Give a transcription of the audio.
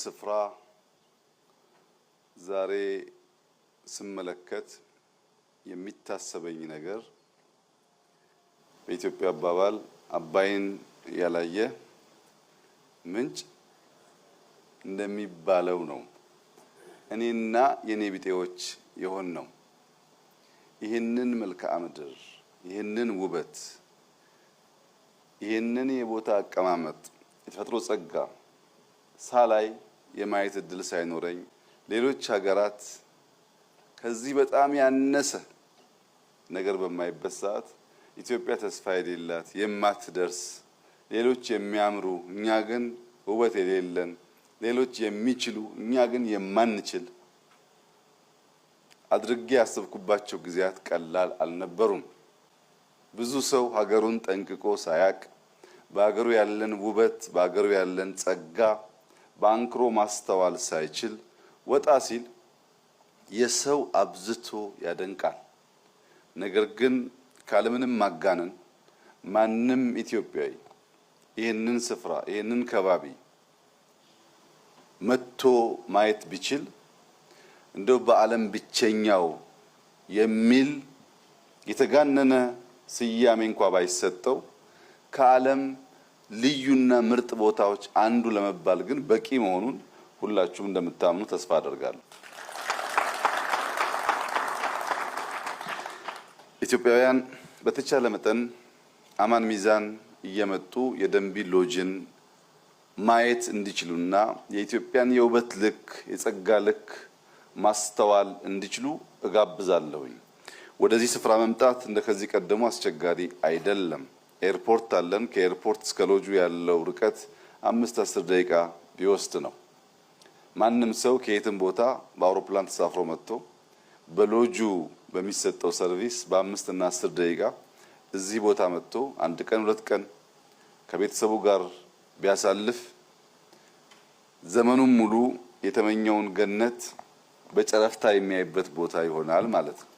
ስፍራ ዛሬ ስመለከት የሚታሰበኝ ነገር በኢትዮጵያ አባባል አባይን ያላየ ምንጭ እንደሚባለው ነው። እኔና የኔ ቢጤዎች የሆን ነው። ይህንን መልክዓ ምድር፣ ይህንን ውበት፣ ይህንን የቦታ አቀማመጥ፣ የተፈጥሮ ጸጋ ሳላይ የማየት እድል ሳይኖረኝ ሌሎች ሀገራት ከዚህ በጣም ያነሰ ነገር በማይበት ሰዓት ኢትዮጵያ ተስፋ የሌላት የማትደርስ ሌሎች የሚያምሩ እኛ ግን ውበት የሌለን ሌሎች የሚችሉ እኛ ግን የማንችል አድርጌ ያሰብኩባቸው ጊዜያት ቀላል አልነበሩም። ብዙ ሰው ሀገሩን ጠንቅቆ ሳያቅ በሀገሩ ያለን ውበት በሀገሩ ያለን ጸጋ በአንክሮ ማስተዋል ሳይችል ወጣ ሲል የሰው አብዝቶ ያደንቃል። ነገር ግን ካለምንም ማጋነን ማንም ኢትዮጵያዊ ይህንን ስፍራ ይህንን ከባቢ መጥቶ ማየት ቢችል እንደው በዓለም ብቸኛው የሚል የተጋነነ ስያሜ እንኳን ባይሰጠው ከዓለም ልዩና ምርጥ ቦታዎች አንዱ ለመባል ግን በቂ መሆኑን ሁላችሁም እንደምታምኑ ተስፋ አደርጋለሁ። ኢትዮጵያውያን በተቻለ መጠን አማን ሚዛን እየመጡ የደንቢ ሎጅን ማየት እንዲችሉና የኢትዮጵያን የውበት ልክ የጸጋ ልክ ማስተዋል እንዲችሉ እጋብዛለሁኝ። ወደዚህ ስፍራ መምጣት እንደከዚህ ቀደሙ አስቸጋሪ አይደለም። ኤርፖርት አለን። ከኤርፖርት እስከ ሎጁ ያለው ርቀት 5-10 ደቂቃ ቢወስድ ነው። ማንም ሰው ከየትም ቦታ በአውሮፕላን ተሳፍሮ መጥቶ በሎጁ በሚሰጠው ሰርቪስ በ5 እና 10 ደቂቃ እዚህ ቦታ መጥቶ 1 ቀን 2 ቀን ከቤተሰቡ ጋር ቢያሳልፍ ዘመኑን ሙሉ የተመኘውን ገነት በጨረፍታ የሚያይበት ቦታ ይሆናል ማለት ነው።